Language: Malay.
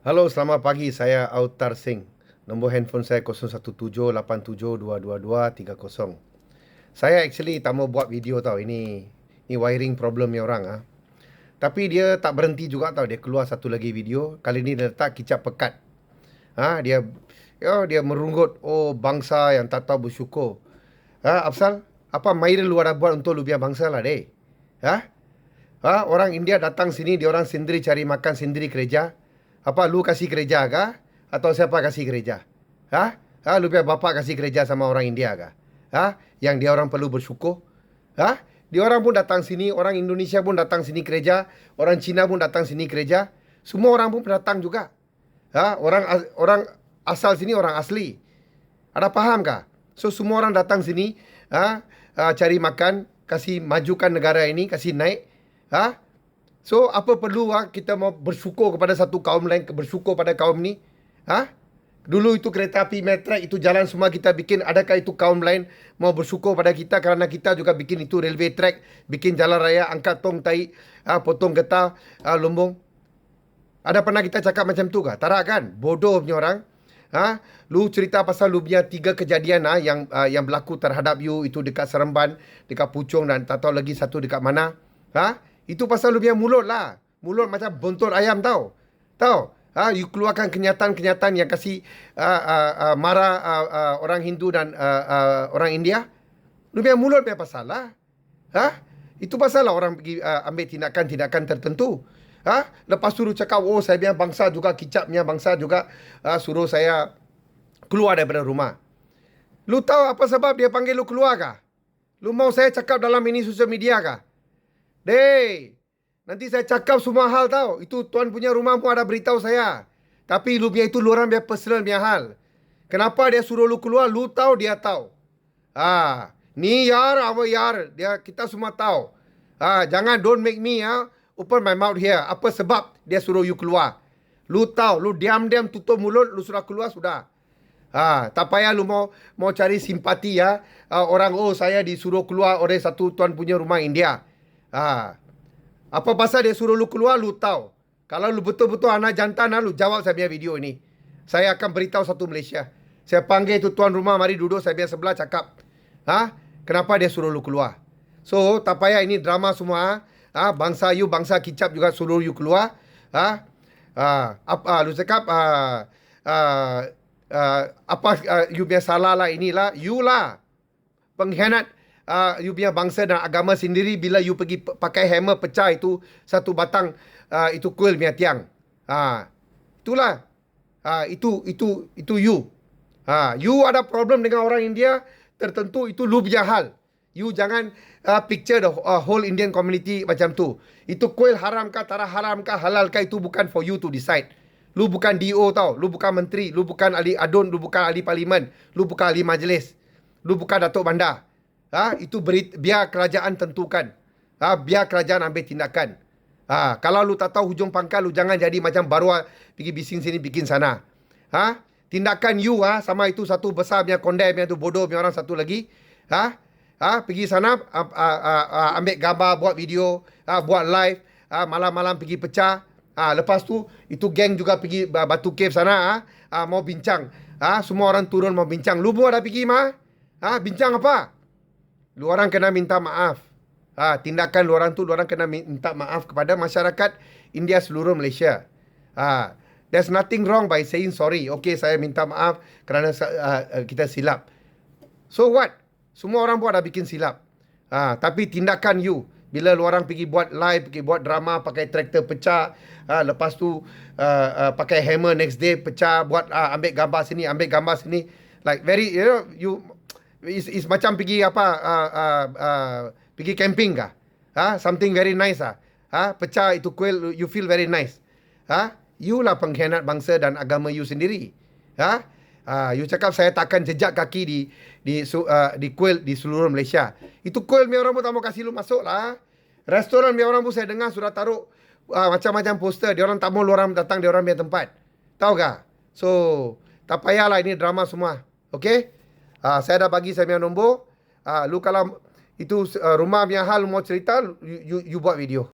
Halo, selamat pagi. Saya Autar Singh. Nombor handphone saya 0178722230. Saya actually tak mau buat video tau. Ini wiring problem ni orang ah. Tapi dia tak berhenti juga tau. Dia keluar satu lagi video. Kali ni dia letak kicap pekat. Dia merunggut, oh bangsa yang tak tahu bersyukur. Afsal, apa main lu ada buat untuk lu biar bangsa lah deh? Orang India datang sini, dia orang sendiri cari makan, sendiri kerja. Apa lu kasih kerja kah? Atau siapa kasih kerja? Lu biar bapak kasih kerja sama orang India kah? Yang dia orang perlu bersyukur? Dia orang pun datang sini, orang Indonesia pun datang sini kerja, orang Cina pun datang sini kerja. Semua orang pun datang juga. Orang asal sini orang asli. Ada faham kah? So semua orang datang sini, cari makan, kasih majukan negara ini, kasih naik. So, apa perlu kita mau bersyukur kepada satu kaum lain, bersyukur pada kaum ni? Dulu itu kereta api metrik, itu jalan semua kita bikin. Adakah itu kaum lain mau bersyukur pada kita kerana kita juga bikin itu railway track, bikin jalan raya, angkat tong tai, potong getah, lumbung? Ada pernah kita cakap macam tu kah? Tak kan? Bodoh punya orang. Lu cerita pasal lu punya 3 kejadian yang berlaku terhadap you, itu dekat Seremban, dekat Puchong dan tak tahu lagi satu dekat mana. Itu pasal lu punya mulut lah. Mulut macam bontot ayam tau. You keluarkan kenyataan-kenyataan yang kasih marah orang Hindu dan orang India. Lu punya mulut punya pasal lah. Itu pasal lah orang pergi ambil tindakan-tindakan tertentu. Lepas tu lu cakap, oh saya punya bangsa juga, kicap punya bangsa juga suruh saya keluar daripada rumah. Lu tahu apa sebab dia panggil lu keluar kah? Lu mau saya cakap dalam ini sosial media kah? Nanti saya cakap semua hal tau. Itu tuan punya rumah pun ada beritahu saya. Tapi lu punya itu lu orang biar personal punya hal. Kenapa dia suruh lu keluar? Lu tahu, dia tahu. Ni yar, apa yar? Kita semua tahu. Jangan don't make me open my mouth here. Apa sebab dia suruh you keluar? Lu tahu, lu diam-diam tutup mulut, lu sudah keluar sudah. Tak payah lu mau cari simpati orang, oh saya disuruh keluar oleh satu tuan punya rumah India. Apa pasal dia suruh lu keluar, lu tahu. Kalau lu betul-betul anak jantan, lu jawab saya punya video ini. Saya akan beritahu satu Malaysia. Saya panggil tu tuan rumah, mari duduk saya punya sebelah cakap. Kenapa dia suruh lu keluar? So, tak payah ini drama semua. Bangsa you, bangsa kicap juga suruh you keluar. Lu cakap, you punya salah lah inilah. You lah pengkhianat. You punya bangsa dan agama sendiri bila you pergi pakai hammer pecah itu satu batang itu kuil punya tiang. Itulah. Itu you. You ada problem dengan orang India tertentu, itu lu punya hal. You jangan picture the whole Indian community macam tu. Itu kuil haramkah, tak haramkah, halalkah, itu bukan for you to decide. Lu bukan DO tau. Lu bukan menteri. Lu bukan ahli adun. Lu bukan ahli parlimen. Lu bukan ahli majlis. Lu bukan Datuk Bandar. Itu biar kerajaan tentukan. Biar kerajaan ambil tindakan. Kalau lu tak tahu hujung pangkal, lu jangan jadi macam baru pergi bising sini, bikin sana. Tindakan you sama itu satu besar punya kondai punya tu, bodoh punya orang satu lagi. Pergi sana, ambil gambar, buat video, buat live, malam-malam pergi pecah. Lepas tu, itu geng juga pergi Batu Cave sana, mau bincang. Semua orang turun mau bincang. Lu pun ada pergi bincang apa? Lu orang kena minta maaf. Tindakan lu orang tu, lu orang kena minta maaf kepada masyarakat India seluruh Malaysia. There's nothing wrong by saying sorry. Okay, saya minta maaf kerana kita silap. So what? Semua orang pun ada bikin silap. Tapi tindakan you, bila lu orang pergi buat live, pergi buat drama, pakai traktor pecah, lepas tu pakai hammer next day pecah, buat ambil gambar sini, ambil gambar sini, like very, you is macam pergi pergi camping kah? Something very nice pecah itu kuil, you feel very nice. You lah pengkhianat bangsa dan agama you sendiri. You cakap saya takkan jejak kaki di kuil di seluruh Malaysia. Itu kuil punya orang pun tak mau kasih lu masuk lah. Restoran punya orang pun saya dengar sudah taruh macam-macam poster. Dia orang tak mau lu orang datang dia orang punya tempat. Tahu kah? So, tak payahlah ini drama semua. Okay? Saya dah bagi saya punya nombor. Lu kalau itu rumah punya hal mau cerita, you buat video.